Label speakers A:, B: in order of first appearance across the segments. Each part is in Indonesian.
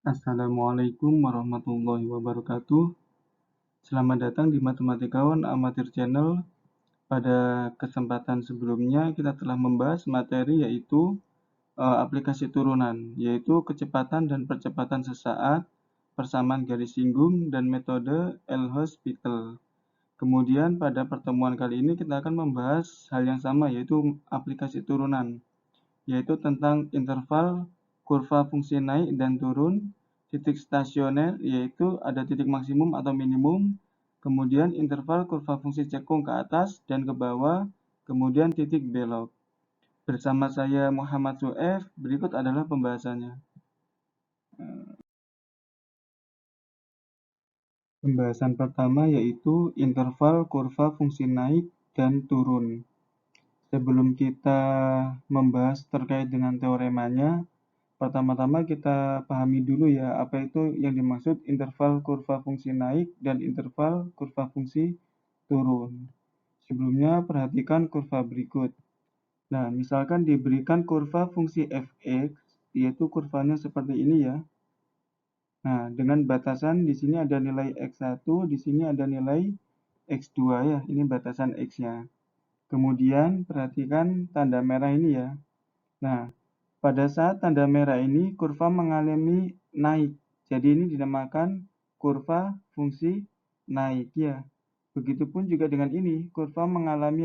A: Assalamualaikum warahmatullahi wabarakatuh. Selamat datang di Matematikawan Amatir Channel. Pada kesempatan sebelumnya kita telah membahas materi yaitu aplikasi turunan, yaitu kecepatan dan percepatan sesaat, persamaan garis singgung, dan metode L-Hospital. Kemudian pada pertemuan kali ini kita akan membahas hal yang sama, yaitu aplikasi turunan, yaitu tentang interval, kurva fungsi naik dan turun, titik stasioner, yaitu ada titik maksimum atau minimum, kemudian interval kurva fungsi cekung ke atas dan ke bawah, kemudian titik belok. Bersama saya Muhammad Suef, berikut adalah pembahasannya. Pembahasan pertama yaitu interval kurva fungsi naik dan turun. Sebelum kita membahas terkait dengan teoremanya, pertama-tama kita pahami dulu ya, apa itu yang dimaksud interval kurva fungsi naik dan interval kurva fungsi turun. Sebelumnya perhatikan kurva berikut. Nah, misalkan diberikan kurva fungsi fx, yaitu kurvanya seperti ini ya. Nah, dengan batasan di sini ada nilai x1, di sini ada nilai x2 ya, ini batasan x-nya. Kemudian perhatikan tanda merah ini ya. Nah, pada saat tanda merah ini kurva mengalami naik. Jadi ini dinamakan kurva fungsi naik ya. Begitupun juga dengan ini, kurva mengalami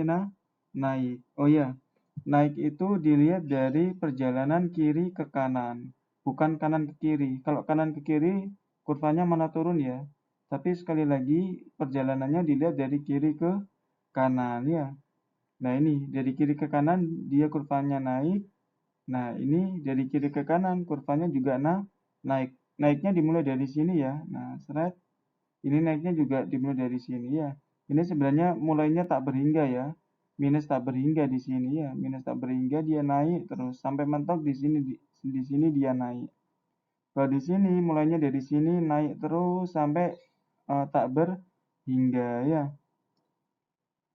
A: naik. Oh ya, naik itu dilihat dari perjalanan kiri ke kanan, bukan kanan ke kiri. Kalau kanan ke kiri, kurvanya mana turun ya. Tapi sekali lagi, perjalanannya dilihat dari kiri ke kanan ya. Nah ini, dari kiri ke kanan dia kurvanya naik. Nah ini dari kiri ke kanan kurvanya juga naik. Naiknya dimulai dari sini ya. Nah seret. Ini naiknya juga dimulai dari sini ya. Ini sebenarnya mulainya tak berhingga ya. Minus tak berhingga di sini ya. Minus tak berhingga dia naik terus sampai mentok di sini dia naik. Kalau di sini mulainya dari sini naik terus sampai tak berhingga ya.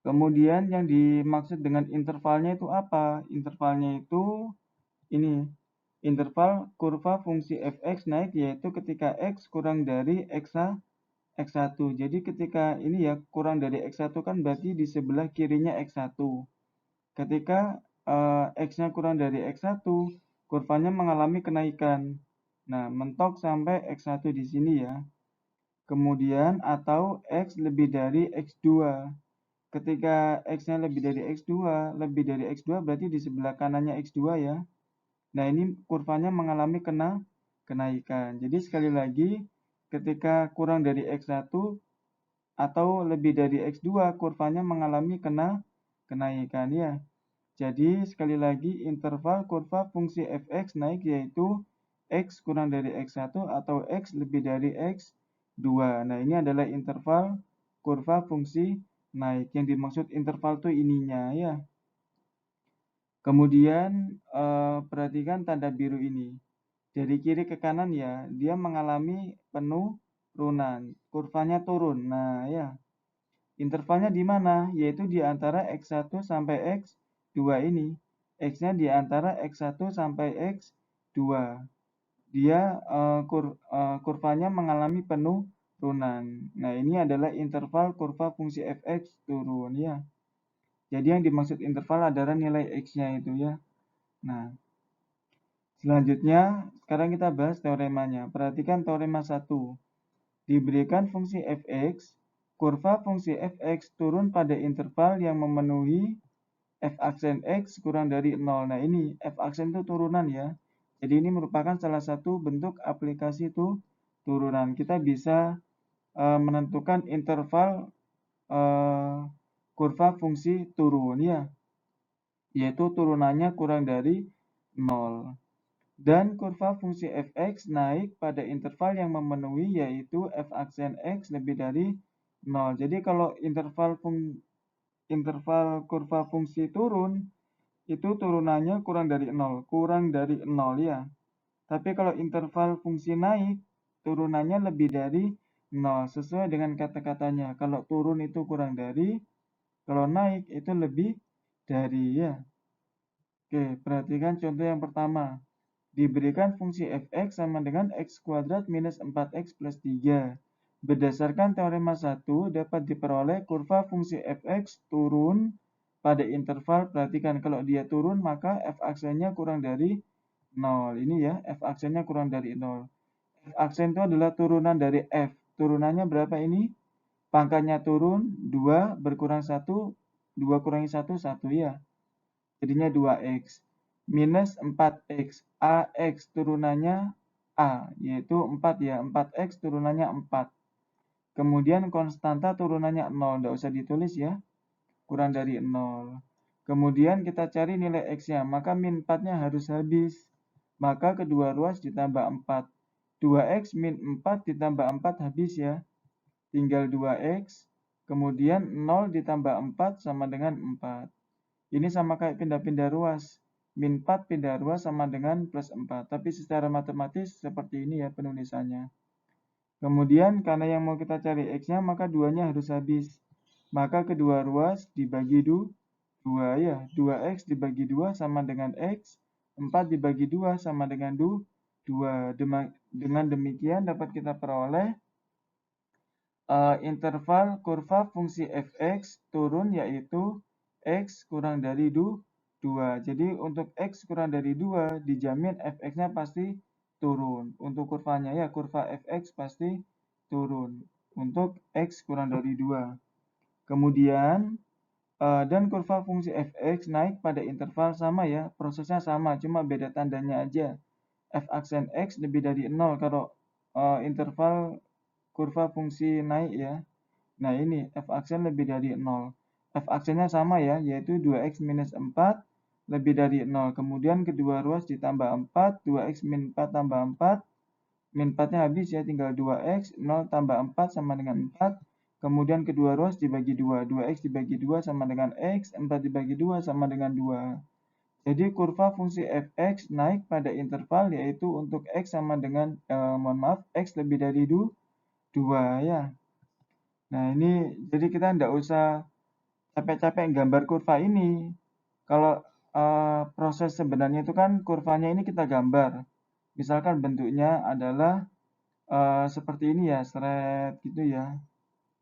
A: Kemudian yang dimaksud dengan intervalnya itu apa? Intervalnya itu ini. Interval kurva fungsi fx naik yaitu ketika x kurang dari x1. Jadi ketika ini ya kurang dari x1 kan berarti di sebelah kirinya x1. Ketika x-nya kurang dari x1, kurvanya mengalami kenaikan. Nah, mentok sampai x1 di sini ya. Kemudian atau x lebih dari x2. Ketika x-nya lebih dari x2 berarti di sebelah kanannya x2 ya. Nah, ini kurvanya mengalami kenaikan. Jadi sekali lagi, ketika kurang dari x1 atau lebih dari x2, kurvanya mengalami kenaikan ya. Jadi sekali lagi, interval kurva fungsi fx naik yaitu x kurang dari x1 atau x lebih dari x2. Nah, ini adalah interval kurva fungsi naik. Yang dimaksud interval itu ininya ya. Kemudian perhatikan tanda biru ini. Dari kiri ke kanan ya, dia mengalami penurunan. Kurvanya turun. Nah, ya. Intervalnya di mana? Yaitu di antara x1 sampai x2 ini. X-nya di antara x1 sampai x2. Dia kurvanya mengalami penurunan. Nah, ini adalah interval kurva fungsi fx turun ya. Jadi yang dimaksud interval adalah nilai x-nya itu ya. Nah, selanjutnya sekarang kita bahas teoremanya. Perhatikan teorema 1. Diberikan fungsi fx, kurva fungsi fx turun pada interval yang memenuhi f aksen x kurang dari 0. Nah ini f aksen itu turunan ya. Jadi ini merupakan salah satu bentuk aplikasi itu turunan. Kita bisa menentukan interval kurva fungsi turun ya. Yaitu turunannya kurang dari 0. Dan kurva fungsi fx naik pada interval yang memenuhi yaitu f aksen x lebih dari 0. Jadi kalau interval kurva fungsi turun, itu turunannya kurang dari 0. Kurang dari 0 ya. Tapi kalau interval fungsi naik, turunannya lebih dari 0. Sesuai dengan kata-katanya. Kalau turun itu kurang dari, kalau naik itu lebih dari ya. Oke, perhatikan contoh yang pertama. diberikan fungsi fx sama dengan x kuadrat minus 4x plus 3. Berdasarkan teorema 1, dapat diperoleh kurva fungsi fx turun pada interval. Perhatikan, kalau dia turun maka f-aksennya kurang dari 0. Ini ya, f-aksennya kurang dari 0. F-aksen itu adalah turunan dari f. Turunannya berapa ini? Pangkatnya turun, 2 berkurang 1, 2 kurangi 1, 1 ya. Jadinya 2x. Minus 4x. AX turunannya A, yaitu 4 ya. 4x turunannya 4. Kemudian konstanta turunannya 0. Tidak usah ditulis ya. Kurang dari 0. Kemudian kita cari nilai x-nya. Maka min 4-nya harus habis. Maka kedua ruas ditambah 4. 2x min 4 ditambah 4 habis ya. Tinggal 2x, kemudian 0 ditambah 4 sama dengan 4. Ini sama kayak pindah-pindah ruas. Min 4 pindah ruas sama dengan plus 4. Tapi secara matematis seperti ini ya penulisannya. Kemudian karena yang mau kita cari x-nya, maka 2-nya harus habis. Maka kedua ruas dibagi 2 ya. 2x dibagi 2 sama dengan x. 4 dibagi 2 sama dengan 2. Dengan demikian dapat kita peroleh interval kurva fungsi fx turun yaitu x kurang dari 2. Jadi untuk x kurang dari 2 dijamin fx-nya pasti turun. Untuk kurvanya ya, kurva fx pasti turun untuk x kurang dari 2. Kemudian dan kurva fungsi fx naik pada interval sama ya, prosesnya sama, cuma beda tandanya aja. F aksen x lebih dari 0 kalau interval kurva fungsi naik ya. Nah ini f aksen lebih dari 0. F aksennya sama ya, yaitu 2x minus 4 lebih dari 0. Kemudian kedua ruas ditambah 4, 2x min 4 tambah 4. Min 4-nya habis ya, tinggal 2x, 0 tambah 4 sama dengan 4. Kemudian kedua ruas dibagi 2. 2x dibagi 2 sama dengan x, 4 dibagi 2 sama dengan 2. Jadi kurva fungsi fx naik pada interval yaitu untuk x sama dengan, x lebih dari 2 ya. Nah ini jadi kita tidak usah capek-capek gambar kurva ini. Kalau proses sebenarnya itu kan kurvanya ini kita gambar. Misalkan bentuknya adalah seperti ini ya, seret gitu ya.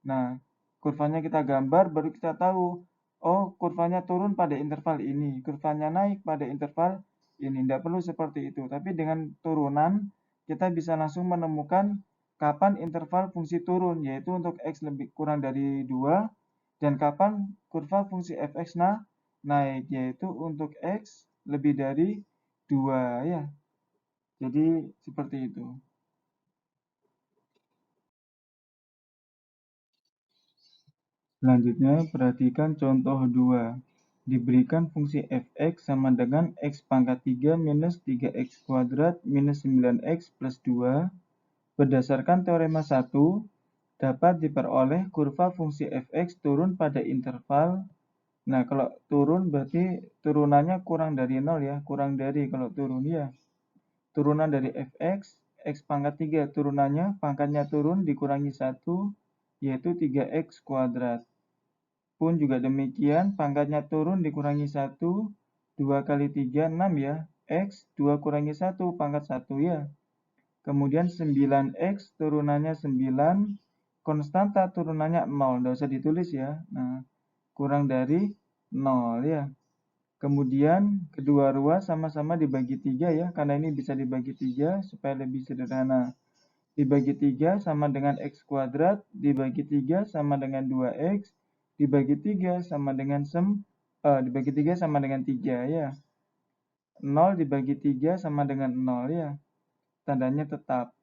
A: Nah, kurvanya kita gambar baru kita tahu, oh kurvanya turun pada interval ini, kurvanya naik pada interval ini. Tidak perlu seperti itu. Tapi dengan turunan kita bisa langsung menemukan kapan interval fungsi turun, yaitu untuk x lebih kurang dari 2, dan kapan kurva fungsi fx naik, yaitu untuk x lebih dari 2 ya. Jadi seperti itu. Selanjutnya, perhatikan contoh 2. Diberikan fungsi fx sama dengan x pangkat 3 minus 3x kuadrat minus 9x plus 2. Berdasarkan teorema 1, dapat diperoleh kurva fungsi fx turun pada interval. Nah, kalau turun berarti turunannya kurang dari 0 ya, kurang dari kalau turun ya. Turunan dari fx, x pangkat 3 turunannya, pangkatnya turun dikurangi 1, yaitu 3x kuadrat. Pun juga demikian, pangkatnya turun dikurangi 1, 2 kali 3, 6 ya. X, 2 kurangi 1, pangkat 1 ya. Kemudian 9x turunannya 9, konstanta turunannya 0, tidak usah ditulis ya. Nah, kurang dari 0 ya. Kemudian kedua ruas sama-sama dibagi 3 ya, karena ini bisa dibagi 3 supaya lebih sederhana. Dibagi 3 sama dengan x kuadrat, dibagi 3 sama dengan 2x, dibagi 3 sama dengan dibagi 3 sama dengan 3 ya. 0 dibagi 3 sama dengan 0 ya. Tandanya tetap.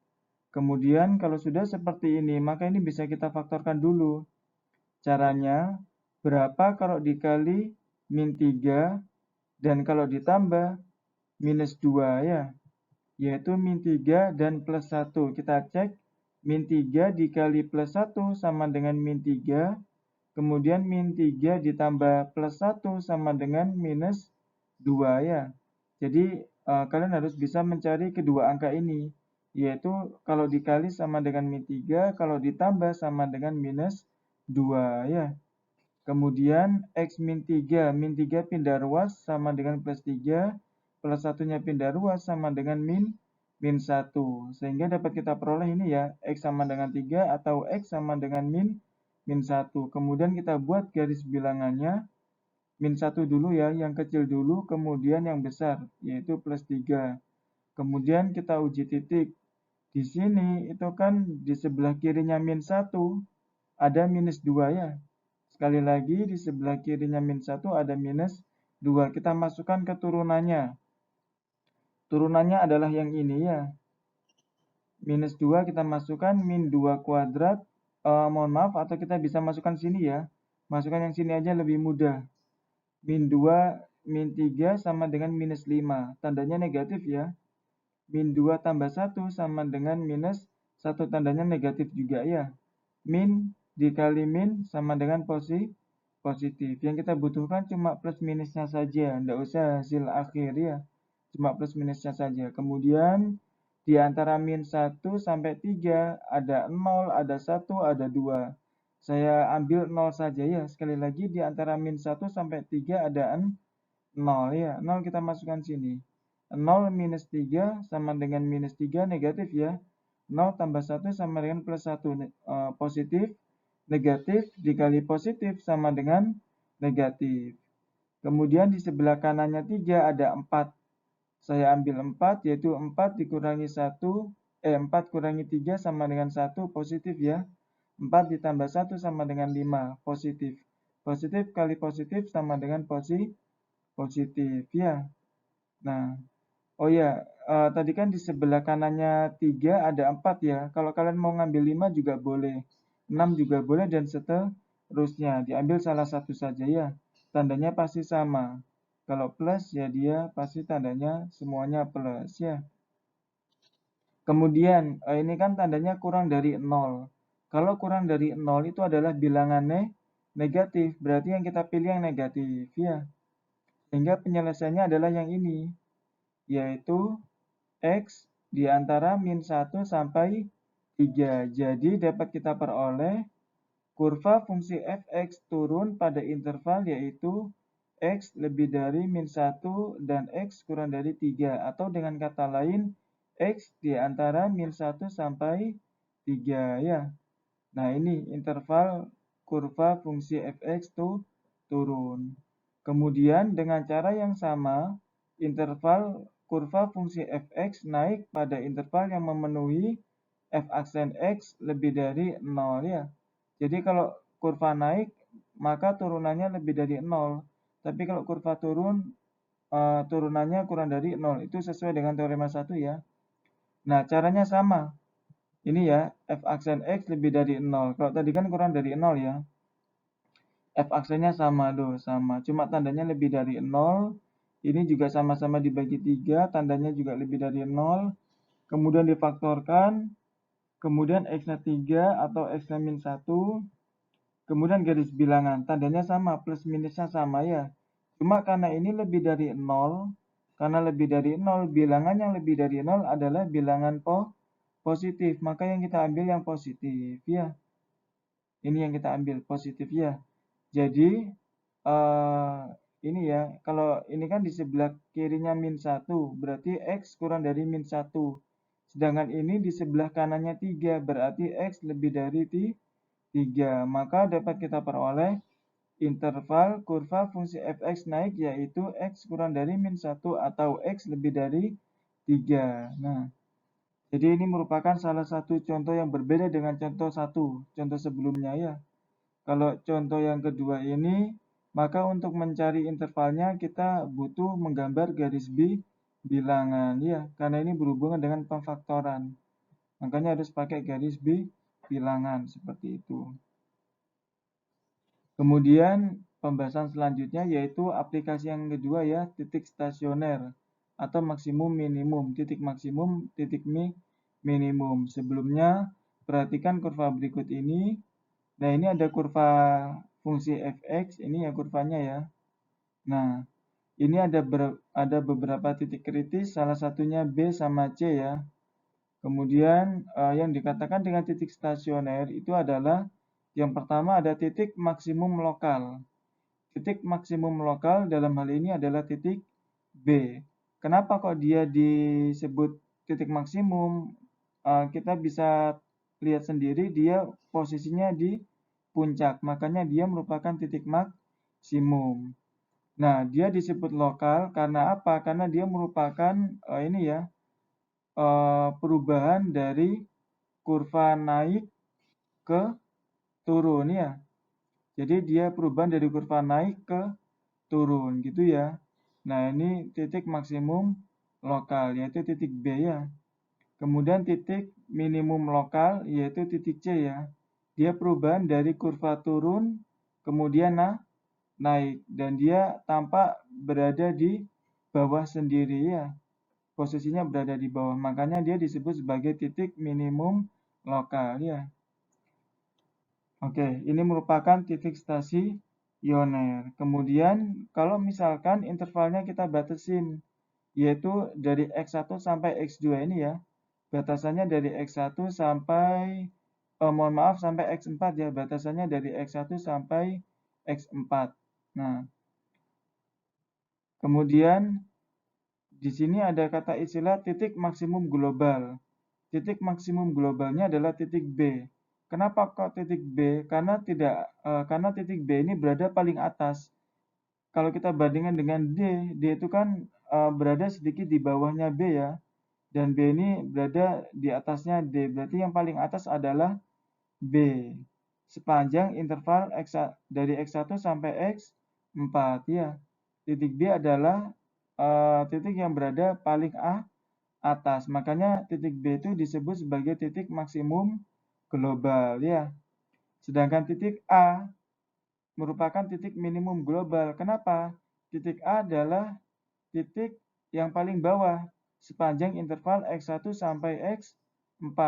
A: Kemudian kalau sudah seperti ini, maka ini bisa kita faktorkan dulu. Caranya, berapa kalau dikali min 3 dan kalau ditambah minus 2 ya. Yaitu min 3 dan plus 1. Kita cek min 3 dikali plus 1 sama dengan min 3. Kemudian min 3 ditambah plus 1 sama dengan minus 2 ya. Jadi kalian harus bisa mencari kedua angka ini. Yaitu kalau dikali sama dengan min 3, kalau ditambah sama dengan minus 2 ya. Kemudian x min 3 pindah ruas sama dengan plus 3. plus 1-nya pindah ruas sama dengan min 1. Sehingga dapat kita peroleh ini ya, X sama dengan 3 atau X sama dengan min 1. Kemudian kita buat garis bilangannya, min 1 dulu ya, yang kecil dulu, kemudian yang besar, yaitu plus 3. Kemudian kita uji titik. Di sini itu kan di sebelah kirinya min 1 ada minus 2 ya. Sekali lagi di sebelah kirinya min 1 ada minus 2. Kita masukkan ke turunannya. Turunannya adalah yang ini ya. Minus 2 kita masukkan min 2 kuadrat. Mohon maaf, atau kita bisa masukkan sini ya. Masukkan yang sini aja lebih mudah. Min 2, min 3 sama dengan minus 5. Tandanya negatif ya. Min 2 tambah 1 sama dengan minus 1, tandanya negatif juga ya. Min dikali min sama dengan positif. Yang kita butuhkan cuma plus minusnya saja, tidak usah hasil akhir ya. Cuma plus minusnya saja. Kemudian di antara min 1 sampai 3 ada 0, ada 1, ada 2. Saya ambil 0 saja ya. Sekali lagi di antara min 1 sampai 3 ada 0 ya. 0 kita masukkan sini. 0 minus 3 sama dengan minus 3 negatif ya. 0 tambah 1 sama dengan plus 1 positif. Negatif dikali positif sama dengan negatif. Kemudian di sebelah kanannya 3 ada 4. Saya ambil 4 yaitu 4 dikurangi 1. 4 kurangi 3 sama dengan 1 positif ya. 4 ditambah 1 sama dengan 5 positif. Positif kali positif sama dengan positif ya. Nah, oh ya, tadi kan di sebelah kanannya 3 ada 4 ya. Kalau kalian mau ngambil 5 juga boleh. 6 juga boleh dan seterusnya. Diambil salah satu saja ya. Tandanya pasti sama. Kalau plus ya dia pasti tandanya semuanya plus ya. Kemudian ini kan tandanya kurang dari 0. Kalau kurang dari 0 itu adalah bilangan negatif. Berarti yang kita pilih yang negatif ya. Sehingga penyelesaiannya adalah yang ini, yaitu X di antara min 1 sampai 3. Jadi dapat kita peroleh kurva fungsi fx turun pada interval yaitu X lebih dari min 1 dan X kurang dari 3. Atau dengan kata lain, X di antara min 1 sampai 3 ya. Nah ini interval kurva fungsi fx turun. Kemudian dengan cara yang sama, interval kurva fungsi fx naik pada interval yang memenuhi f aksen x lebih dari 0 ya. Jadi kalau kurva naik, maka turunannya lebih dari 0. Tapi kalau kurva turun, turunannya kurang dari 0. Itu sesuai dengan teorema 1 ya. Nah, caranya sama. Ini ya, f aksen x lebih dari 0. Kalau tadi kan kurang dari 0 ya. F aksennya sama loh, sama. Cuma tandanya lebih dari 0. Ini juga sama-sama dibagi 3, tandanya juga lebih dari 0. Kemudian difaktorkan. Kemudian X-nya 3 atau X-nya min 1. Kemudian garis bilangan. Tandanya sama, plus minusnya sama ya. Cuma karena ini lebih dari 0. Karena lebih dari 0, bilangan yang lebih dari 0 adalah bilangan positif. Maka yang kita ambil yang positif ya. Ini yang kita ambil positif ya. Jadi ini ya, kalau ini kan di sebelah kirinya min 1, berarti X kurang dari min 1. Sedangkan ini di sebelah kanannya 3, berarti X lebih dari 3. Maka dapat kita peroleh interval kurva fungsi fx naik yaitu X kurang dari min 1 atau X lebih dari 3. Nah, jadi ini merupakan salah satu contoh yang berbeda dengan contoh 1, contoh sebelumnya ya. Kalau contoh yang kedua ini, maka untuk mencari intervalnya kita butuh menggambar garis bilangan ya, karena ini berhubungan dengan pemfaktoran. Makanya harus pakai garis bilangan seperti itu. Kemudian pembahasan selanjutnya yaitu aplikasi yang kedua ya, titik stasioner atau maksimum minimum, titik maksimum, titik minimum. Sebelumnya perhatikan kurva berikut ini. Nah, ini ada kurva fungsi fx, ini ya kurvanya ya. Nah, ini ada beberapa titik kritis, salah satunya B sama C ya. Kemudian yang dikatakan dengan titik stasioner itu adalah yang pertama ada titik maksimum lokal. Titik maksimum lokal dalam hal ini adalah titik B. Kenapa kok dia disebut titik maksimum? Kita bisa lihat sendiri dia posisinya di puncak, makanya dia merupakan titik maksimum. Nah, dia disebut lokal karena apa? Karena dia merupakan perubahan dari kurva naik ke turun ya. Jadi dia perubahan dari kurva naik ke turun gitu ya. Nah, ini titik maksimum lokal yaitu titik B ya. Kemudian titik minimum lokal yaitu titik C ya. Dia perubahan dari kurva turun kemudian naik dan dia tampak berada di bawah sendiri ya. Posisinya berada di bawah. Makanya dia disebut sebagai titik minimum lokal ya. Oke, ini merupakan titik stasioner. Kemudian kalau misalkan intervalnya kita batasin yaitu dari X1 sampai X2 ini ya. Batasannya dari X1 sampai mohon maaf sampai X4 ya. Batasannya dari X1 sampai X4. Nah, kemudian di sini ada kata istilah titik maksimum global. Titik maksimum globalnya adalah titik B. Kenapa kok titik B? Karena titik B ini berada paling atas. Kalau kita bandingkan dengan D, D itu kan berada sedikit di bawahnya B ya. Dan B ini berada di atasnya D. Berarti yang paling atas adalah B. Sepanjang interval dari X1 sampai X4 ya. Titik B adalah titik yang berada paling atas. Makanya titik B itu disebut sebagai titik maksimum global ya. Sedangkan titik A merupakan titik minimum global. Kenapa? Titik A adalah titik yang paling bawah sepanjang interval X1 sampai X4.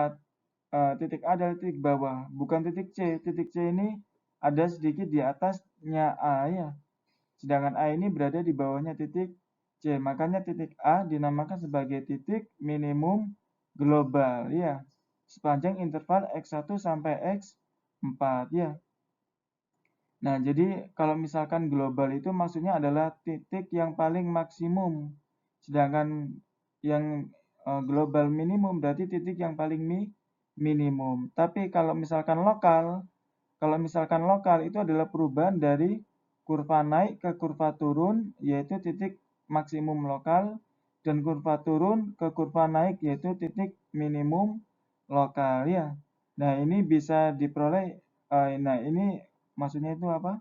A: Titik A adalah titik bawah, bukan titik C. Titik C ini ada sedikit di atasnya A ya. Sedangkan A ini berada di bawahnya titik C. Makanya titik A dinamakan sebagai titik minimum global ya. Sepanjang interval X1 sampai X4 ya. Nah, jadi kalau misalkan global itu maksudnya adalah titik yang paling maksimum. Sedangkan yang global minimum berarti titik yang paling minimum. Tapi kalau misalkan lokal itu adalah perubahan dari kurva naik ke kurva turun yaitu titik maksimum lokal dan kurva turun ke kurva naik yaitu titik minimum lokal ya. Nah, ini bisa diperoleh nah ini maksudnya itu apa?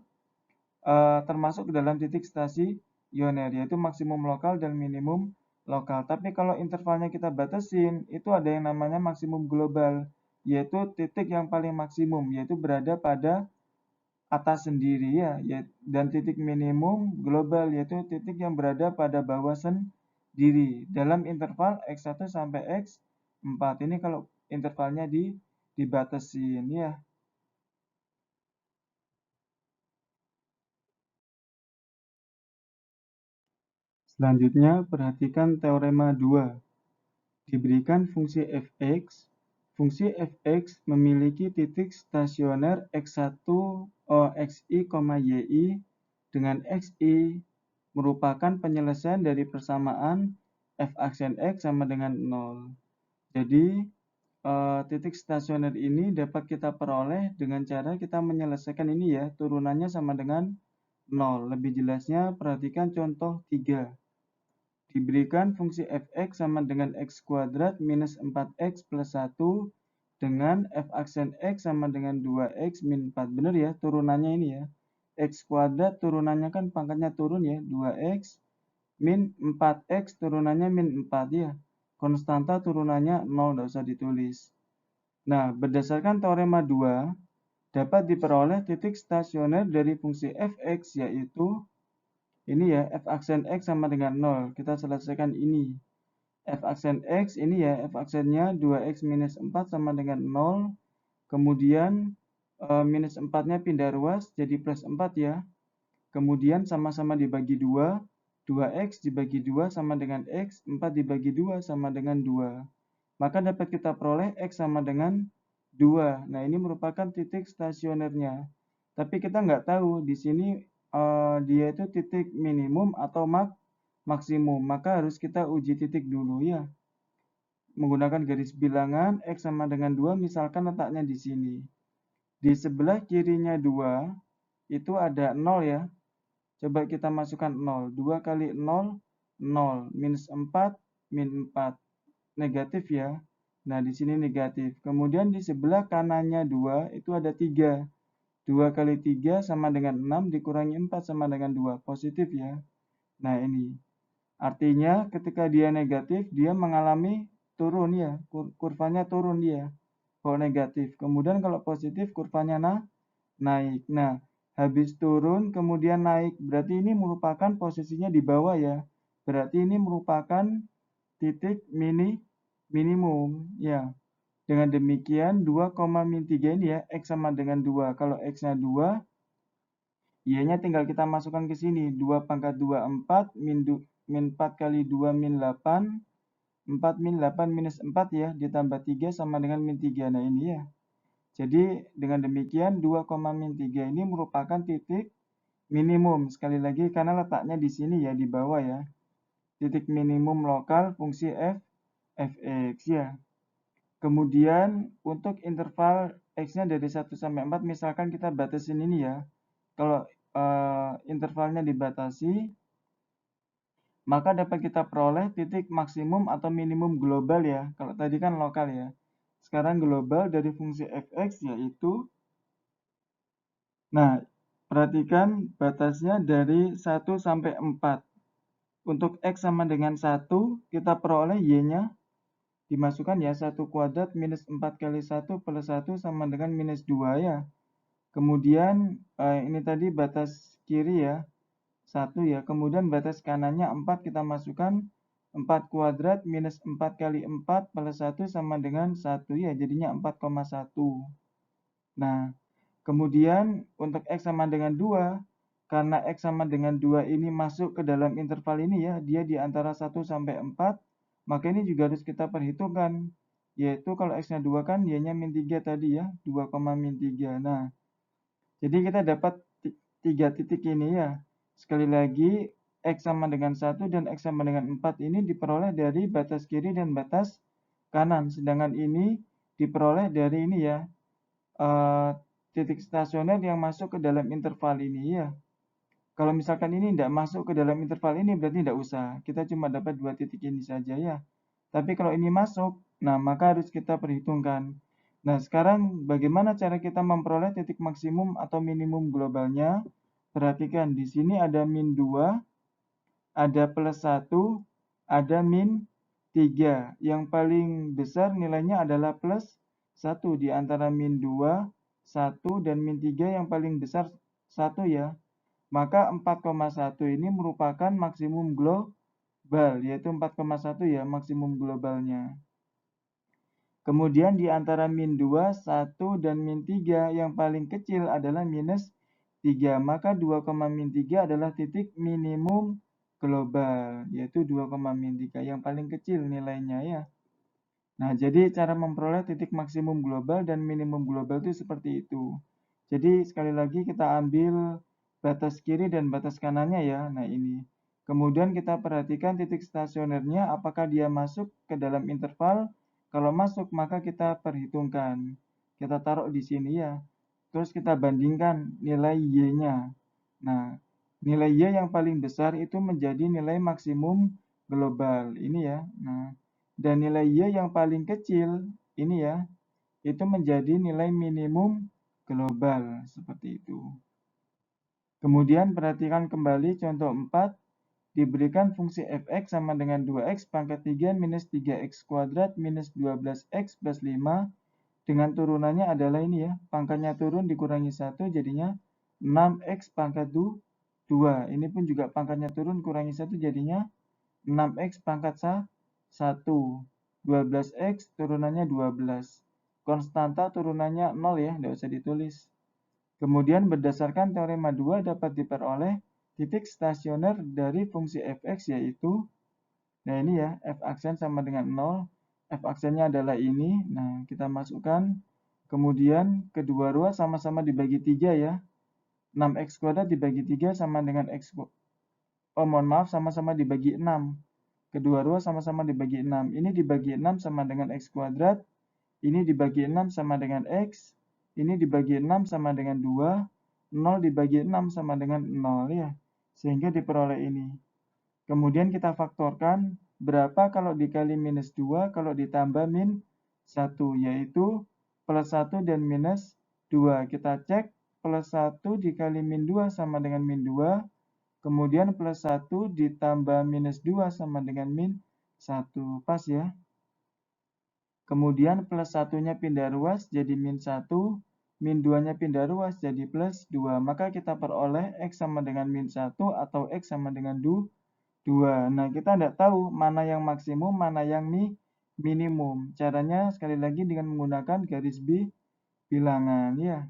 A: Termasuk ke dalam titik stasioner yaitu maksimum lokal dan minimum lokal. Tapi kalau intervalnya kita batasin, itu ada yang namanya maksimum global, yaitu titik yang paling maksimum, yaitu berada pada atas sendiri ya, dan titik minimum global yaitu titik yang berada pada bawah sendiri dalam interval X1 sampai X4. Ini kalau intervalnya dibatasin ya. Selanjutnya, perhatikan teorema 2. Diberikan fungsi fungsi f(x) memiliki titik stasioner x1 xi, yi dengan xi merupakan penyelesaian dari persamaan f aksen x sama dengan 0. Jadi, titik stasioner ini dapat kita peroleh dengan cara kita menyelesaikan ini ya, turunannya sama dengan 0. Lebih jelasnya, perhatikan contoh 3. Diberikan fungsi f(x) sama dengan x kuadrat minus 4x plus 1 dengan f aksen x sama dengan 2x min 4. Benar ya, turunannya ini ya. X kuadrat turunannya kan pangkatnya turun ya, 2x min 4x turunannya min 4 ya. Konstanta turunannya 0, tidak usah ditulis. Nah, berdasarkan teorema 2, dapat diperoleh titik stasioner dari fungsi f(x) yaitu ini ya, f aksen x sama dengan 0. Kita selesaikan ini. F aksen x ini ya, f aksennya 2x minus 4 sama dengan 0. Kemudian minus 4-nya pindah ruas jadi plus 4 ya. Kemudian sama-sama dibagi 2. 2x dibagi 2 sama dengan x. 4 dibagi 2 sama dengan 2. Maka dapat kita peroleh x sama dengan 2. Nah, ini merupakan titik stasionernya. Tapi kita nggak tahu di sini dia itu titik minimum atau maksimum, maka harus kita uji titik dulu ya. Menggunakan garis bilangan, X sama dengan 2, misalkan letaknya di sini. Di sebelah kirinya 2, itu ada 0 ya. Coba kita masukkan 0. 2 kali 0, 0. Minus 4, min 4. Negatif ya. Nah, di sini negatif. Kemudian di sebelah kanannya 2, itu ada 3. 2 kali 3 sama dengan 6, dikurangi 4 sama dengan 2. Positif ya. Nah, ini. Artinya ketika dia negatif, dia mengalami turun ya. Kurvanya turun dia. Kalau negatif. Kemudian kalau positif, kurvanya naik. Nah, habis turun kemudian naik. Berarti ini merupakan posisinya di bawah ya. Berarti ini merupakan titik minimum ya. Dengan demikian 2, min 3 ini ya, X sama dengan 2. Kalau X-nya 2, Y-nya tinggal kita masukkan ke sini. 2 pangkat 2, 4. Min 4 kali 2, min 8. 4 min 8 minus 4 ya. Ditambah 3 sama dengan min 3. Nah ini ya. Jadi dengan demikian 2, min 3 ini merupakan titik minimum. Sekali lagi karena letaknya di sini ya, di bawah ya. Titik minimum lokal fungsi f(x) ya. Kemudian untuk interval x-nya dari 1 sampai 4 misalkan kita batasin ini ya. Kalau intervalnya dibatasi, maka dapat kita peroleh titik maksimum atau minimum global ya. Kalau tadi kan lokal ya. Sekarang global dari fungsi f(x) yaitu, nah, perhatikan batasnya dari 1 sampai 4. Untuk x sama dengan 1, kita peroleh y-nya dimasukkan ya, 1 kuadrat minus 4 kali 1 plus 1 sama dengan minus 2 ya. Kemudian ini tadi batas kiri ya, 1 ya. Kemudian batas kanannya 4 kita masukkan 4 kuadrat minus 4 kali 4 plus 1 sama dengan 1 ya, jadinya 4,1. Nah, kemudian untuk X sama dengan 2, karena X sama dengan 2 ini masuk ke dalam interval ini ya, dia di antara 1 sampai 4, maka ini juga harus kita perhitungkan. Yaitu kalau X-nya 2 kan, Y-nya min 3 tadi ya, 2, min 3. Nah, jadi kita dapat 3 titik ini ya. Sekali lagi, X sama dengan 1 dan X sama dengan 4 ini diperoleh dari batas kiri dan batas kanan. Sedangkan ini diperoleh dari ini ya, titik stasioner yang masuk ke dalam interval ini ya. Kalau misalkan ini tidak masuk ke dalam interval ini berarti tidak usah. Kita cuma dapat 2 titik ini saja ya. Tapi kalau ini masuk, nah maka harus kita perhitungkan. Nah sekarang bagaimana cara kita memperoleh titik maksimum atau minimum globalnya? Perhatikan di sini ada min 2, ada plus 1, ada min 3. Yang paling besar nilainya adalah plus 1 di antara min 2, 1 dan min 3 yang paling besar 1 ya. Maka 4,1 ini merupakan maksimum global, yaitu 4,1 ya maksimum globalnya. Kemudian di antara min 2, 1 dan min 3 yang paling kecil adalah minus 3. Maka 2, min 3 adalah titik minimum global, yaitu 2, min 3 yang paling kecil nilainya ya. Nah, jadi cara memperoleh titik maksimum global dan minimum global itu seperti itu. Jadi sekali lagi kita ambil batas kiri dan batas kanannya ya. Nah, ini. Kemudian kita perhatikan titik stasionernya apakah dia masuk ke dalam interval. Kalau masuk maka kita perhitungkan. Kita taruh di sini ya. Terus kita bandingkan nilai Y-nya. Nah, nilai Y yang paling besar itu menjadi nilai maksimum global. Ini ya. Nah, dan nilai Y yang paling kecil ini ya, itu menjadi nilai minimum global seperti itu. Kemudian perhatikan kembali contoh 4, diberikan fungsi f(x) sama dengan 2x pangkat 3 minus 3x kuadrat minus 12x plus 5 dengan turunannya adalah ini ya, pangkatnya turun dikurangi 1 jadinya 6x pangkat 2. Ini pun juga pangkatnya turun kurangi 1 jadinya 6x pangkat 1. 12x turunannya 12. Konstanta turunannya 0 ya, tidak usah ditulis. Kemudian berdasarkan teorema 2 dapat diperoleh titik stasioner dari fungsi f(x) yaitu, nah ini ya, f aksen sama dengan 0. F aksennya adalah ini. Nah, kita masukkan. Kemudian kedua ruas sama-sama dibagi 3 ya. 6x kuadrat dibagi 3 sama dengan x mohon maaf, sama-sama dibagi 6. Kedua ruas sama-sama dibagi 6. Ini dibagi 6 sama dengan X kuadrat. Ini dibagi 6 sama dengan X. Ini dibagi 6 sama dengan 2. 0 dibagi 6 sama dengan 0 ya. Sehingga diperoleh ini. Kemudian kita faktorkan berapa kalau dikali minus 2 kalau ditambah min 1. Yaitu plus 1 dan minus 2. Kita cek plus 1 dikali min 2 sama dengan min 2. Kemudian plus 1 ditambah minus 2 sama dengan min 1. Pas ya. Kemudian plus 1-nya pindah ruas jadi min 1. Min 2-nya pindah ruas jadi plus 2. Maka kita peroleh X sama dengan min 1 atau X sama dengan 2. Nah, kita tidak tahu mana yang maksimum, mana yang minimum. Caranya sekali lagi dengan menggunakan garis bilangan ya.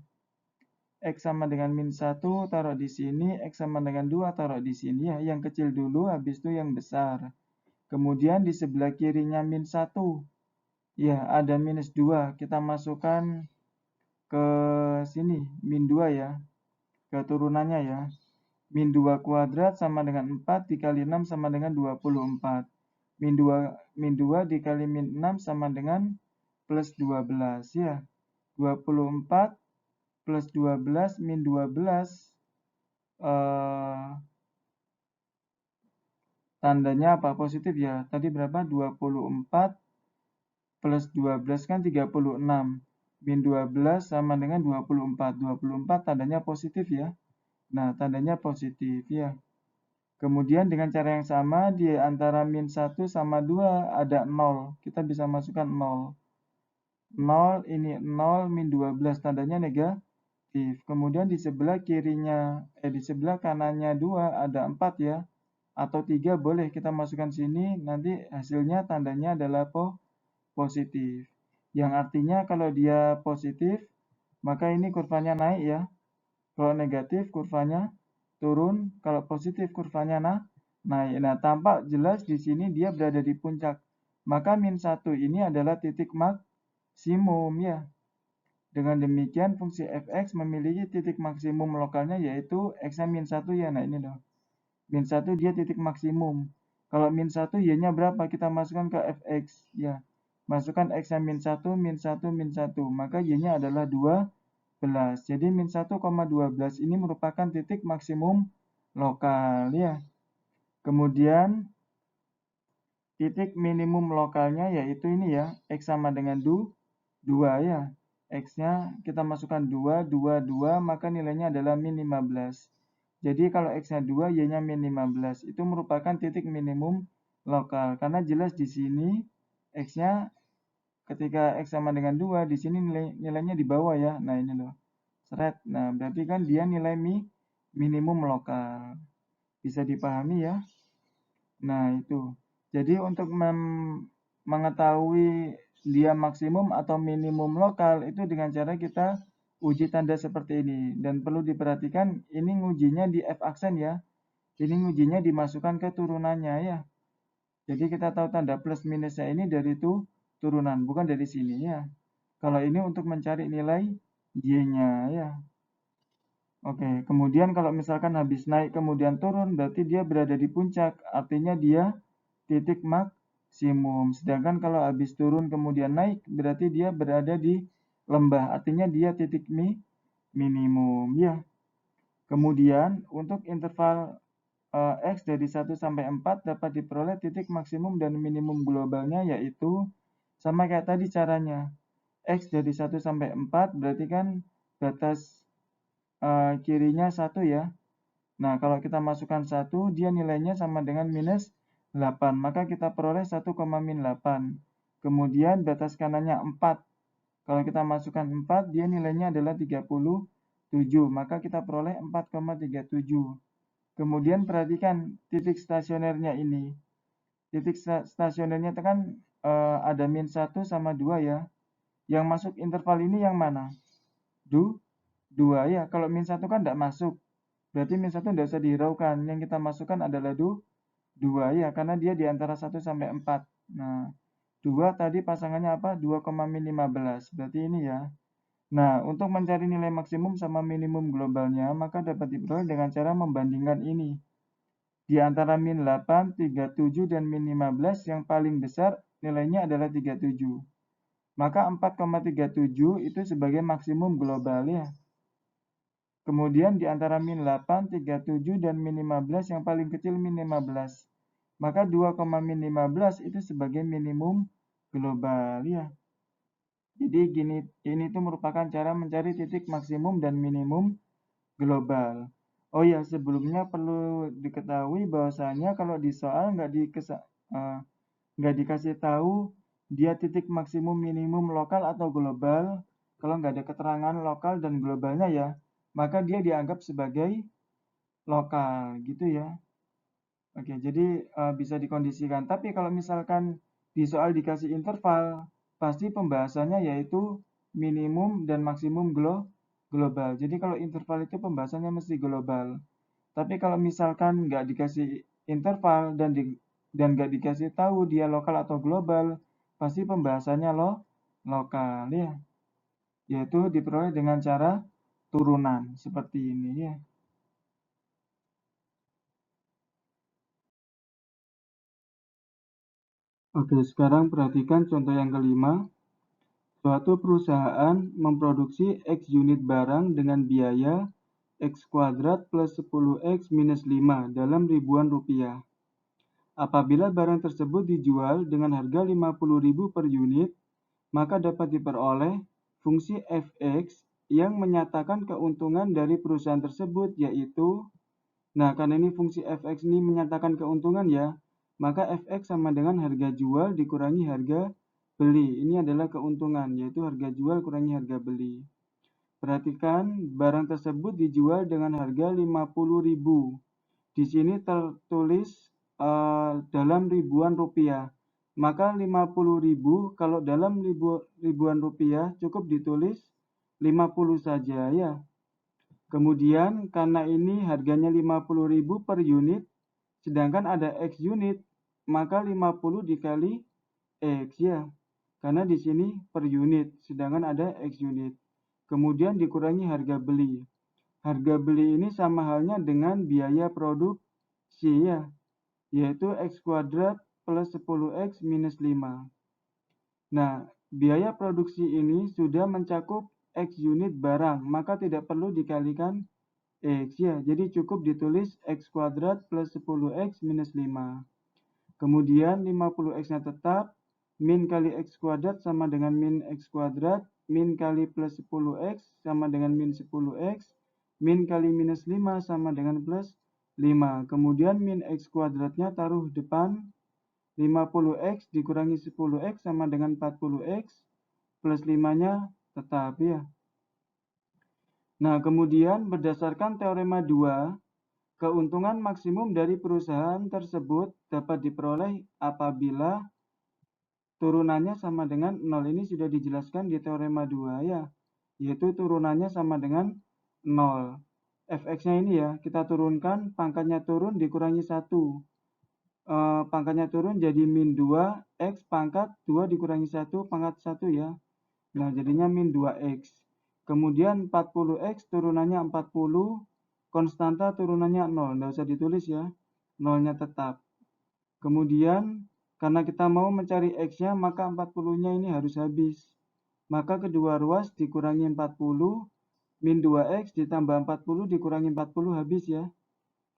A: X sama dengan min 1 taruh di sini, X sama dengan 2 taruh di sini ya. Yang kecil dulu, habis itu yang besar. Kemudian di sebelah kirinya min 1. Ya, ada minus 2. Kita masukkan ke sini, min 2 ya. Ke turunannya ya. Min 2 kuadrat sama dengan 4 dikali 6 sama dengan 24. Min 2 dikali min 6 sama dengan plus 12 ya. 24 plus 12 min 12 tandanya apa? Positif ya. Tadi berapa? 24 plus 12 kan 36. Min 12 sama dengan 24. 24 tandanya positif ya. Nah, tandanya positif ya. Kemudian dengan cara yang sama di antara min 1 sama 2 ada 0. Kita bisa masukkan 0. 0 ini 0 min 12 tandanya negatif. Kemudian di sebelah kirinya di sebelah kanannya 2 ada 4 ya. Atau 3 boleh kita masukkan sini, nanti hasilnya tandanya adalah positif. Yang artinya kalau dia positif, maka ini kurvanya naik ya. Kalau negatif kurvanya turun, kalau positif kurvanya naik. Nah, tampak jelas di sini dia berada di puncak. Maka min 1 ini adalah titik maksimum ya. Dengan demikian fungsi fx memiliki titik maksimum lokalnya yaitu x-nya min 1 ya. Nah, ini dong. Min 1 dia titik maksimum. Kalau min 1 y-nya berapa? Kita masukkan ke fx ya. Masukkan x-nya min 1, min 1, min 1. Maka y-nya adalah 12. Jadi min 1,12 ini merupakan titik maksimum lokal ya. Kemudian titik minimum lokalnya yaitu ini ya, x sama dengan 2 ya. X-nya kita masukkan 2, 2, 2, maka nilainya adalah min 15. Jadi kalau x-nya 2, y-nya min 15. Itu merupakan titik minimum lokal. Karena jelas di sini x-nya ketika x sama dengan 2, di sini nilainya di bawah ya. Nah, ini loh. Seret. Nah, berarti kan dia nilai minimum lokal. Bisa dipahami ya? Nah, itu. Jadi untuk mengetahui dia maksimum atau minimum lokal itu dengan cara kita uji tanda seperti ini. Dan perlu diperhatikan ini ngujinya di f-aksen ya. Ini ngujinya dimasukkan ke turunannya ya. Jadi kita tahu tanda plus minusnya ini dari itu turunan, bukan dari sini ya. Kalau ini untuk mencari nilai y-nya ya. Oke, kemudian kalau misalkan habis naik kemudian turun, berarti dia berada di puncak. Artinya dia titik maksimum. Sedangkan kalau habis turun kemudian naik, berarti dia berada di lembah. Artinya dia titik minimum. Ya. Kemudian untuk interval X dari 1 sampai 4 dapat diperoleh titik maksimum dan minimum globalnya yaitu sama kayak tadi caranya. X dari 1 sampai 4 berarti kan batas kirinya 1 ya. Nah, kalau kita masukkan 1, dia nilainya sama dengan minus 8. Maka kita peroleh 1, min 8. Kemudian batas kanannya 4. Kalau kita masukkan 4, dia nilainya adalah 37. Maka kita peroleh 4,37. Kemudian perhatikan titik stasionernya ini. Titik stasionernya itu kan ada min 1 sama 2 ya. Yang masuk interval ini yang mana? 2 ya. Kalau min 1 kan tidak masuk. Berarti min 1 tidak usah dihiraukan. Yang kita masukkan adalah 2 ya. Karena dia di antara 1 sampai 4. Nah, 2 tadi pasangannya apa? 2, min 15. Berarti ini ya. Nah, untuk mencari nilai maksimum sama minimum globalnya, maka dapat diperoleh dengan cara membandingkan ini. Di antara min 8, 37, dan min 15 yang paling besar nilainya adalah 37. Maka 4,37 itu sebagai maksimum global ya. Kemudian di antara min 8, 37, dan min 15 yang paling kecil min 15. Maka 2, min 15 itu sebagai minimum global ya. Jadi ini tuh merupakan cara mencari titik maksimum dan minimum global. Oh ya, sebelumnya perlu diketahui bahwasanya kalau di soal nggak dikasih tahu dia titik maksimum minimum lokal atau global, kalau nggak ada keterangan lokal dan globalnya ya, maka dia dianggap sebagai lokal gitu ya. Oke, jadi bisa dikondisikan. Tapi kalau misalkan di soal dikasih interval, pasti pembahasannya yaitu minimum dan maksimum global. Jadi kalau interval itu pembahasannya mesti global. Tapi kalau misalkan nggak dikasih interval dan nggak dikasih tahu dia lokal atau global, pasti pembahasannya lokal ya. Yaitu diperoleh dengan cara turunan seperti ini ya. Oke, sekarang perhatikan contoh yang kelima. Suatu perusahaan memproduksi X unit barang dengan biaya X kuadrat plus 10X minus 5 dalam ribuan rupiah. Apabila barang tersebut dijual dengan harga 50.000 per unit, maka dapat diperoleh fungsi fx yang menyatakan keuntungan dari perusahaan tersebut, yaitu, nah karena ini fungsi fx ini menyatakan keuntungan ya, maka fx sama dengan harga jual dikurangi harga beli. Ini adalah keuntungan, yaitu harga jual kurangi harga beli. Perhatikan, barang tersebut dijual dengan harga 50.000. Di sini tertulis dalam ribuan rupiah. Maka 50.000 kalau dalam ribuan rupiah cukup ditulis 50 saja ya. Kemudian karena ini harganya 50.000 per unit, sedangkan ada X unit, maka 50 dikali X ya. Karena di sini per unit, sedangkan ada X unit. Kemudian dikurangi harga beli. Harga beli ini sama halnya dengan biaya produksi ya, yaitu X kuadrat plus 10X minus 5. Nah, biaya produksi ini sudah mencakup X unit barang, maka tidak perlu dikalikan X ya. Jadi cukup ditulis X kuadrat plus 10X minus 5. Kemudian 50X-nya tetap, min kali X kuadrat sama dengan min X kuadrat, min kali plus 10X sama dengan min 10X, min kali minus 5 sama dengan plus 5. Kemudian min X kuadratnya taruh depan, 50X dikurangi 10X sama dengan 40X, plus 5-nya tetap ya. Nah, kemudian berdasarkan teorema 2, keuntungan maksimum dari perusahaan tersebut dapat diperoleh apabila turunannya sama dengan 0. Ini sudah dijelaskan di teorema 2 ya, yaitu turunannya sama dengan 0. Fx-nya ini ya, kita turunkan, pangkatnya turun dikurangi 1. Pangkatnya turun jadi min 2, X pangkat 2 dikurangi 1, pangkat 1 ya. Nah, jadinya min 2X. Kemudian 40X turunannya 40, konstanta turunannya 0. Nggak usah ditulis ya, 0-nya tetap. Kemudian, karena kita mau mencari X-nya, maka 40-nya ini harus habis. Maka kedua ruas dikurangi 40, min 2X ditambah 40 dikurangi 40 habis ya.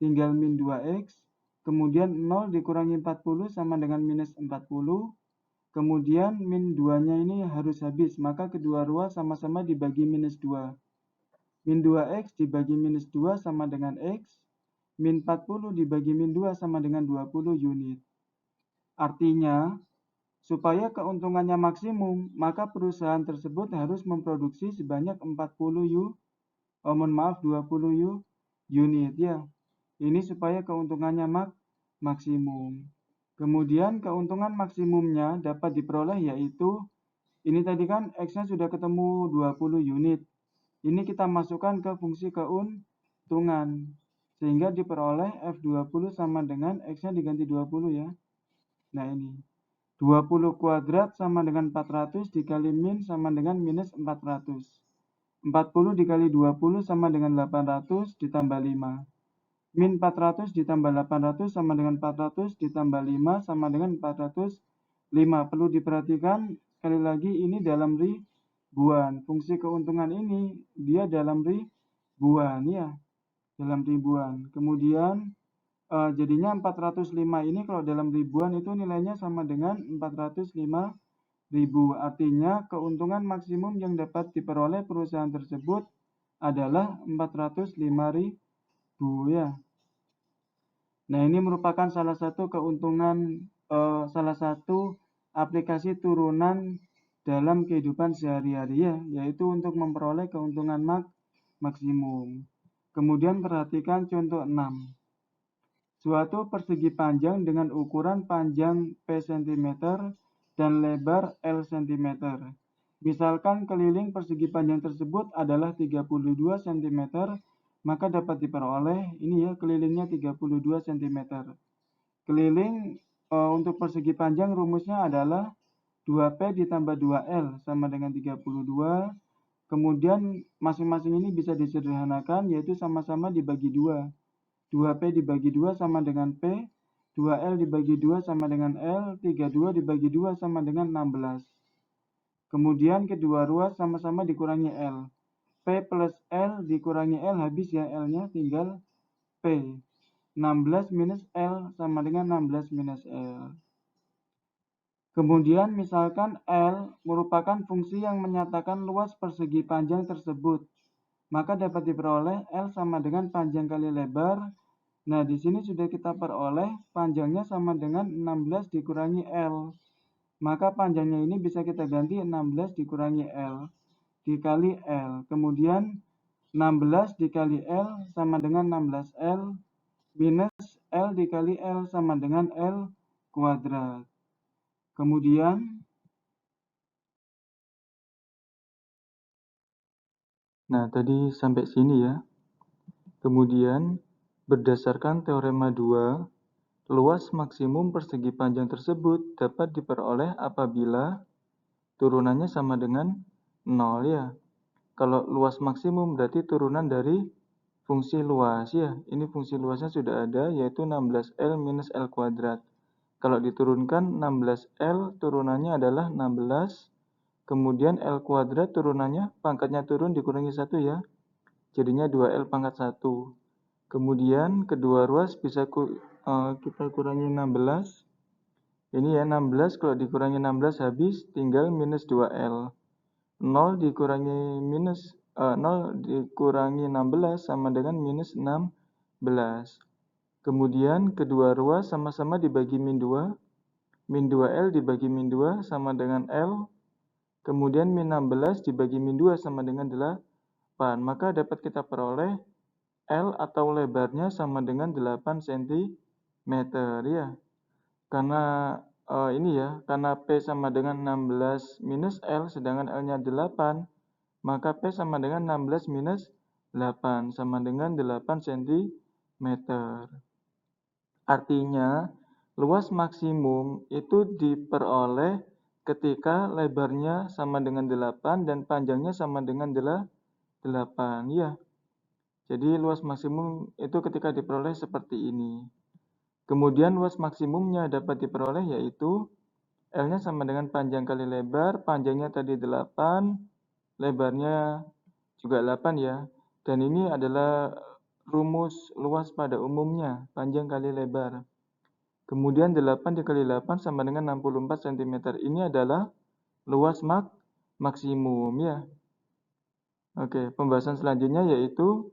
A: Tinggal min 2X. Kemudian 0 dikurangi 40 sama dengan minus 40. Kemudian min 2-nya ini harus habis, maka kedua ruas sama-sama dibagi minus 2. Min 2X dibagi minus 2 sama dengan X. Min 40 dibagi min 2 sama dengan 20 unit. Artinya, supaya keuntungannya maksimum, maka perusahaan tersebut harus memproduksi sebanyak 20 unit ya. Ini supaya keuntungannya maksimum. Kemudian keuntungan maksimumnya dapat diperoleh yaitu, ini tadi kan X-nya sudah ketemu 20 unit. Ini kita masukkan ke fungsi keuntungan. Sehingga diperoleh F20 sama dengan X-nya diganti 20 ya. Nah ini. 20 kuadrat sama dengan 400 dikali min sama dengan minus 400. 40 dikali 20 sama dengan 800 ditambah 5. Min 400 ditambah 800 sama dengan 400 ditambah 5 sama dengan 405. Perlu diperhatikan, sekali lagi ini dalam ribuan. Fungsi keuntungan ini dia dalam ribuan ya, dalam ribuan. Kemudian jadinya 405 ini kalau dalam ribuan itu nilainya sama dengan 405.000. Artinya keuntungan maksimum yang dapat diperoleh perusahaan tersebut adalah 405.000 ya. Nah, ini merupakan salah satu keuntungan, salah satu aplikasi turunan dalam kehidupan sehari-hari ya, yaitu untuk memperoleh keuntungan maksimum. Kemudian perhatikan contoh 6. Suatu persegi panjang dengan ukuran panjang P cm dan lebar L cm. Misalkan keliling persegi panjang tersebut adalah 32 cm, maka dapat diperoleh ini ya, kelilingnya 32 cm. Keliling untuk persegi panjang rumusnya adalah 2P ditambah 2L sama dengan 32. Kemudian masing-masing ini bisa disederhanakan, yaitu sama-sama dibagi 2. 2P dibagi 2 sama dengan P, 2L dibagi 2 sama dengan L, 32 dibagi 2 sama dengan 16. Kemudian kedua ruas sama-sama dikurangi L. P plus L dikurangi L habis ya, L-nya tinggal P. 16 minus L sama dengan 16 minus L. Kemudian misalkan L merupakan fungsi yang menyatakan luas persegi panjang tersebut, maka dapat diperoleh L sama dengan panjang kali lebar. Nah, di sini sudah kita peroleh panjangnya sama dengan 16 dikurangi L. Maka panjangnya ini bisa kita ganti 16 dikurangi L dikali L. Kemudian 16 dikali L sama dengan 16L minus L dikali L sama dengan L kuadrat. Kemudian, nah tadi sampai sini ya. Kemudian, berdasarkan teorema 2, luas maksimum persegi panjang tersebut dapat diperoleh apabila turunannya sama dengan 0 ya. Kalau luas maksimum berarti turunan dari fungsi luas ya. Ini fungsi luasnya sudah ada, yaitu 16L minus L kuadrat. Kalau diturunkan 16L turunannya adalah 16. Kemudian L kuadrat turunannya pangkatnya turun dikurangi 1 ya. Jadinya 2L pangkat 1. Kemudian kedua ruas bisa kita kurangi 16. Ini ya 16 kalau dikurangi 16 habis tinggal minus 2L. 0 dikurangi 16 sama dengan minus 16. Kemudian kedua ruas sama-sama dibagi min 2. Min 2L dibagi min 2 sama dengan L. Kemudian min 16 dibagi min 2 sama dengan 8. Maka dapat kita peroleh L atau lebarnya sama dengan 8 cm ya. Karena ini ya, karena P sama dengan 16 minus L sedangkan L-nya 8, maka P sama dengan 16 minus 8 sama dengan 8 cm. Artinya, luas maksimum itu diperoleh ketika lebarnya sama dengan 8 dan panjangnya sama dengan 8 ya. Jadi luas maksimum itu ketika diperoleh seperti ini. Kemudian luas maksimumnya dapat diperoleh yaitu L-nya sama dengan panjang kali lebar, panjangnya tadi 8, lebarnya juga 8 ya. Dan ini adalah rumus luas pada umumnya, panjang kali lebar. Kemudian 8 dikali 8 sama dengan 64 cm. Ini adalah luas maksimum ya. Oke, pembahasan selanjutnya yaitu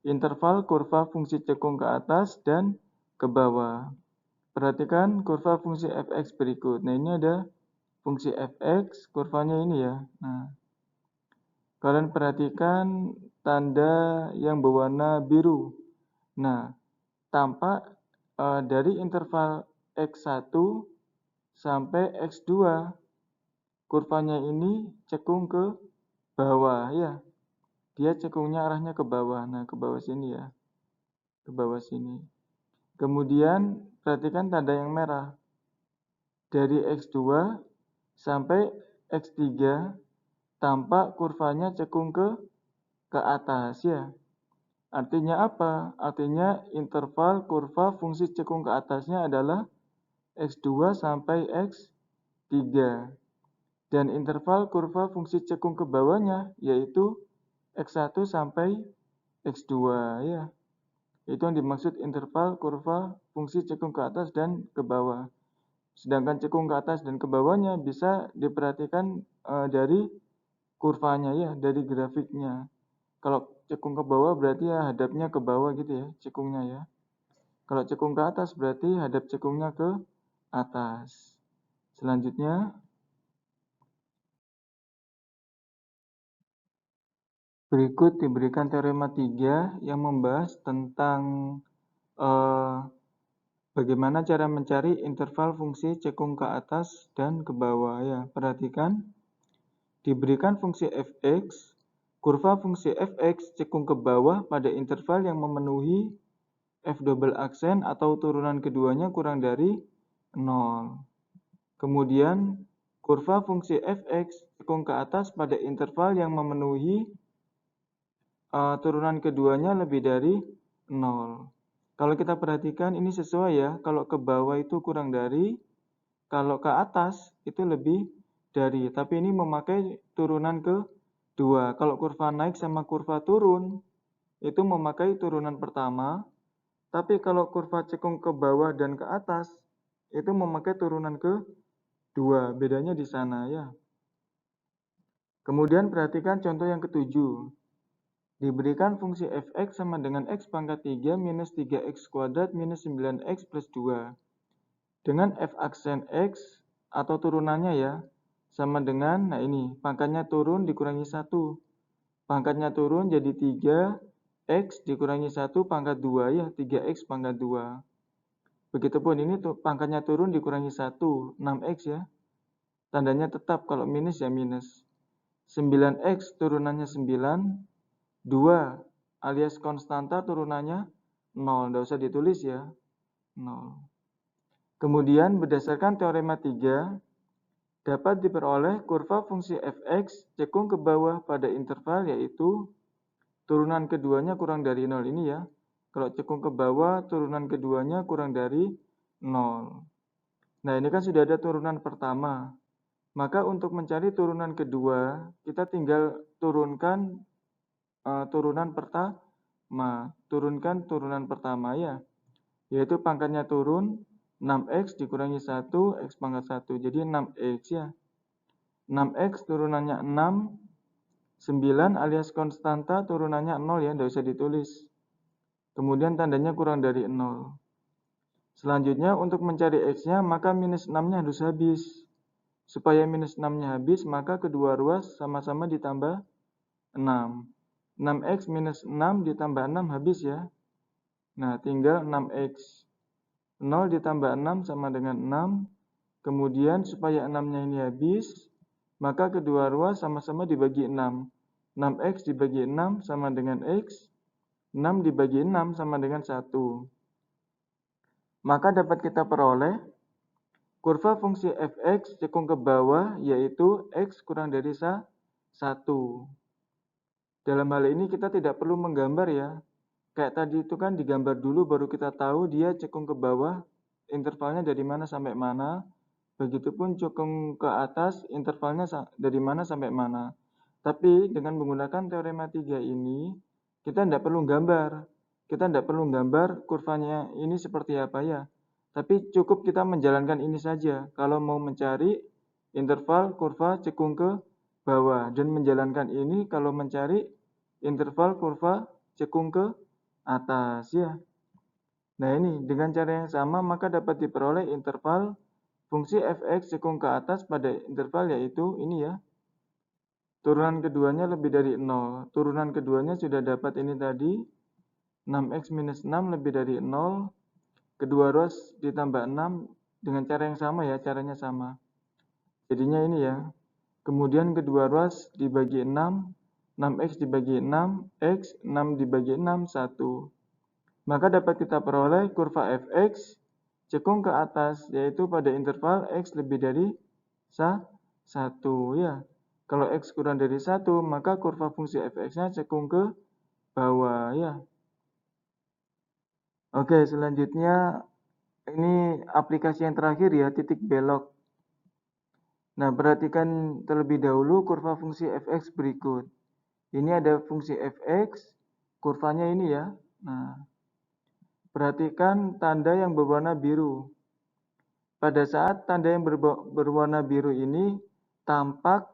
A: interval kurva fungsi cekung ke atas dan ke bawah. Perhatikan kurva fungsi fx berikut. Nah, ini ada fungsi fx, kurvanya ini ya. Nah, kalian perhatikan tanda yang berwarna biru. Nah, tampak dari interval x1 sampai x2, kurvanya ini cekung ke bawah ya. Dia cekungnya arahnya ke bawah. Nah, ke bawah sini ya. Ke bawah sini. Kemudian perhatikan tanda yang merah. Dari X2 sampai X3 tampak kurvanya cekung ke atas ya. Artinya apa? Artinya interval kurva fungsi cekung ke atasnya adalah X2 sampai X3. Dan interval kurva fungsi cekung ke bawahnya yaitu X1 sampai X2 ya. Itu yang dimaksud interval kurva fungsi cekung ke atas dan ke bawah. Sedangkan cekung ke atas dan ke bawahnya bisa diperhatikan dari kurvanya ya, dari grafiknya. Kalau cekung ke bawah berarti ya hadapnya ke bawah gitu ya, cekungnya ya. Kalau cekung ke atas berarti hadap cekungnya ke atas. Selanjutnya, berikut diberikan teorema 3 yang membahas tentang eh, bagaimana cara mencari interval fungsi cekung ke atas dan ke bawah ya. Perhatikan, diberikan fungsi fx, kurva fungsi fx cekung ke bawah pada interval yang memenuhi f double aksen atau turunan keduanya kurang dari 0. Kemudian, kurva fungsi fx cekung ke atas pada interval yang memenuhi turunan keduanya lebih dari 0. Kalau kita perhatikan ini sesuai ya, kalau ke bawah itu kurang dari, kalau ke atas itu lebih dari. Tapi ini memakai turunan kedua. Kalau kurva naik sama kurva turun, itu memakai turunan pertama. Tapi kalau kurva cekung ke bawah dan ke atas, itu memakai turunan kedua. Bedanya di sana ya. Kemudian perhatikan contoh yang ketujuh. Diberikan fungsi fx sama dengan x pangkat 3 minus 3x kuadrat minus 9x plus 2. Dengan f aksen x atau turunannya ya, sama dengan, nah ini, pangkatnya turun dikurangi 1. Pangkatnya turun jadi 3x dikurangi 1 pangkat 2 ya, 3x pangkat 2. Begitupun ini pangkatnya turun dikurangi 1, 6x ya. Tandanya tetap, kalau minus ya minus. 9x turunannya 9. 2 alias konstanta turunannya 0, tidak usah ditulis ya, 0. Kemudian berdasarkan teorema 3, dapat diperoleh kurva fungsi fx cekung ke bawah pada interval yaitu turunan keduanya kurang dari 0 ini ya. Kalau cekung ke bawah, turunan keduanya kurang dari 0. Nah ini kan sudah ada turunan pertama. Maka untuk mencari turunan kedua, kita tinggal turunkan turunan pertama, turunkan turunan pertama ya, yaitu pangkatnya turun 6x dikurangi 1 x pangkat 1, jadi 6x ya. 6x turunannya 6, 9 alias konstanta turunannya 0 ya, tidak usah ditulis. Kemudian tandanya kurang dari 0. Selanjutnya untuk mencari x-nya maka minus 6-nya harus habis. Supaya minus 6-nya habis maka kedua ruas sama-sama ditambah 6. 6x minus 6 ditambah 6 habis ya. Nah, tinggal 6x. 0 ditambah 6 sama dengan 6. Kemudian supaya 6-nya ini habis, maka kedua ruas sama-sama dibagi 6. 6x dibagi 6 sama dengan x. 6 dibagi 6 sama dengan 1. Maka dapat kita peroleh kurva fungsi fx cekung ke bawah yaitu x kurang dari 1. Dalam hal ini kita tidak perlu menggambar ya. Kayak tadi itu kan digambar dulu baru kita tahu dia cekung ke bawah intervalnya dari mana sampai mana. Begitupun cekung ke atas intervalnya dari mana sampai mana. Tapi dengan menggunakan teorema 3 ini kita tidak perlu gambar. Kita tidak perlu gambar kurvanya ini seperti apa ya. Tapi cukup kita menjalankan ini saja kalau mau mencari interval kurva cekung ke bawah. Dan menjalankan ini kalau mencari interval kurva cekung ke atas ya. Nah ini dengan cara yang sama maka dapat diperoleh interval fungsi fx cekung ke atas pada interval yaitu ini ya. Turunan keduanya lebih dari 0. Turunan keduanya sudah dapat ini tadi. 6x minus 6 lebih dari 0. Kedua ruas ditambah 6 dengan cara yang sama ya, caranya sama. Jadinya ini ya. Kemudian kedua ruas dibagi 6. 6x dibagi 6, x, 6 dibagi 6, 1. Maka dapat kita peroleh kurva fx cekung ke atas, yaitu pada interval x lebih dari 1 ya. Kalau x kurang dari 1, maka kurva fungsi fx-nya cekung ke bawah ya. Oke, selanjutnya ini aplikasi yang terakhir ya, titik belok. Nah, perhatikan terlebih dahulu kurva fungsi fx berikut. Ini ada fungsi fx, kurvanya ini ya. Nah, perhatikan tanda yang berwarna biru. Pada saat tanda yang berwarna biru ini tampak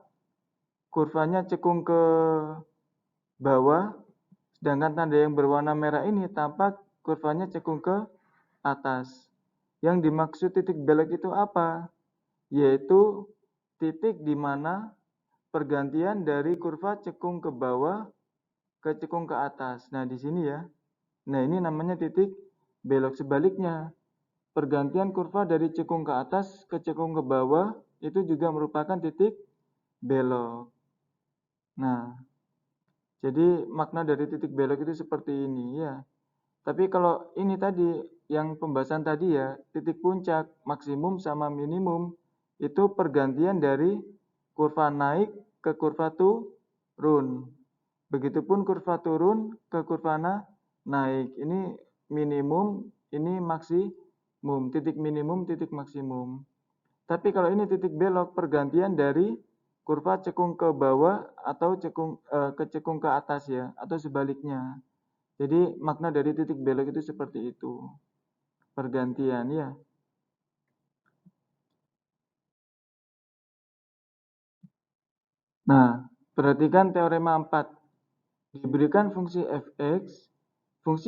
A: kurvanya cekung ke bawah, sedangkan tanda yang berwarna merah ini tampak kurvanya cekung ke atas. Yang dimaksud titik belok itu apa? Yaitu titik di mana pergantian dari kurva cekung ke bawah ke cekung ke atas. Nah, di sini ya. Nah, ini namanya titik belok. Sebaliknya, pergantian kurva dari cekung ke atas ke cekung ke bawah itu juga merupakan titik belok. Nah, jadi makna dari titik belok itu seperti ini ya. Tapi kalau ini tadi, yang pembahasan tadi ya, titik puncak, maksimum sama minimum, itu pergantian dari kurva naik ke kurva turun. Begitupun kurva turun ke kurva naik. Ini minimum, ini maksimum, titik minimum, titik maksimum. Tapi kalau ini titik belok, pergantian dari kurva cekung ke bawah atau ke cekung ke atas ya, atau sebaliknya. Jadi makna dari titik belok itu seperti itu. Pergantian ya. Nah, perhatikan teorema 4. Diberikan fungsi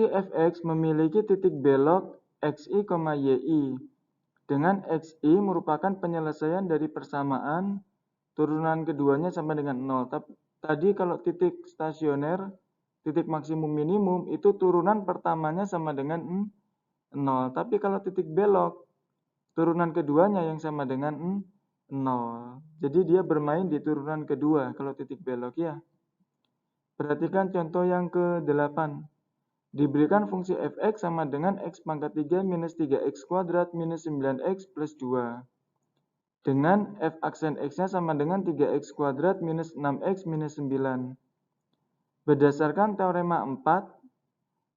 A: fx memiliki titik belok xi, yi. Dengan xi merupakan penyelesaian dari persamaan turunan keduanya sama dengan 0. Tadi kalau titik stasioner, titik maksimum minimum itu turunan pertamanya sama dengan 0. Tapi kalau titik belok, turunan keduanya yang sama dengan 0. Jadi dia bermain di turunan kedua kalau titik belok ya. Perhatikan contoh yang ke-8. Diberikan fungsi fx sama dengan x pangkat 3 minus 3x kuadrat minus 9x plus 2. Dengan f aksen x-nya sama dengan 3x kuadrat minus 6x minus 9. Berdasarkan teorema 4,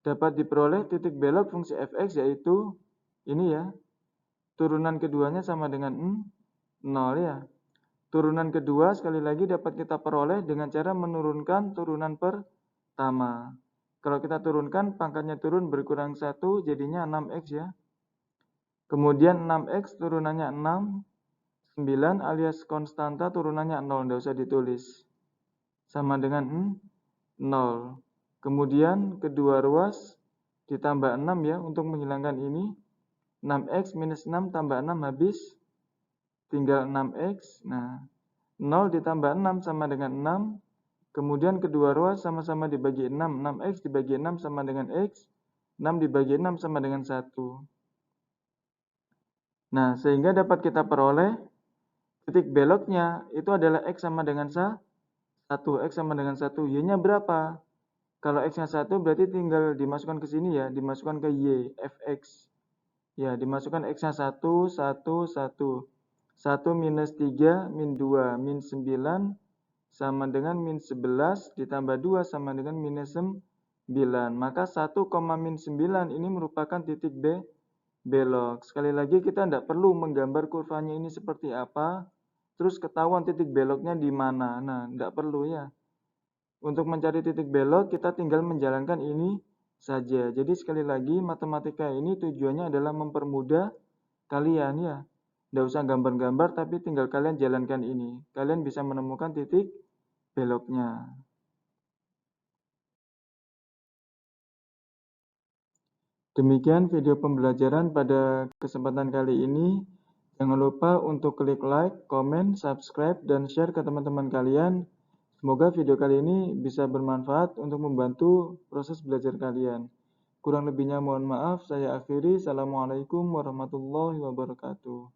A: dapat diperoleh titik belok fungsi fx yaitu ini ya. Turunan keduanya sama dengan 0 ya. Turunan kedua sekali lagi dapat kita peroleh dengan cara menurunkan turunan pertama. Kalau kita turunkan, pangkatnya turun berkurang 1, jadinya 6x ya. Kemudian 6x turunannya 6, 9 alias konstanta turunannya 0, tidak usah ditulis. Sama dengan 0. Kemudian kedua ruas ditambah 6 ya, untuk menghilangkan ini. 6x minus 6 tambah 6 habis. Tinggal 6x. Nah, 0 ditambah 6 sama dengan 6. Kemudian kedua ruas sama-sama dibagi 6. 6x dibagi 6 sama dengan x. 6 dibagi 6 sama dengan 1. Nah, sehingga dapat kita peroleh titik beloknya itu adalah x sama dengan 1. X sama dengan 1. Y-nya berapa? Kalau x-nya 1 berarti tinggal dimasukkan ke sini ya. Dimasukkan ke y, fx. Ya, dimasukkan x-nya 1, 1, 1. 1 minus 3, min 2, min 9, sama dengan min 11, ditambah 2 sama dengan minus 9. Maka 1, min 9 ini merupakan titik belok. Sekali lagi kita tidak perlu menggambar kurvanya ini seperti apa, terus ketahuan titik beloknya di mana. Nah, tidak perlu ya. Untuk mencari titik belok, kita tinggal menjalankan ini saja. Jadi sekali lagi, matematika ini tujuannya adalah mempermudah kalian ya. Tidak usah gambar-gambar, tapi tinggal kalian jalankan ini. Kalian bisa menemukan titik beloknya. Demikian video pembelajaran pada kesempatan kali ini. Jangan lupa untuk klik like, comment, subscribe, dan share ke teman-teman kalian. Semoga video kali ini bisa bermanfaat untuk membantu proses belajar kalian. Kurang lebihnya mohon maaf, saya akhiri. Assalamualaikum warahmatullahi wabarakatuh.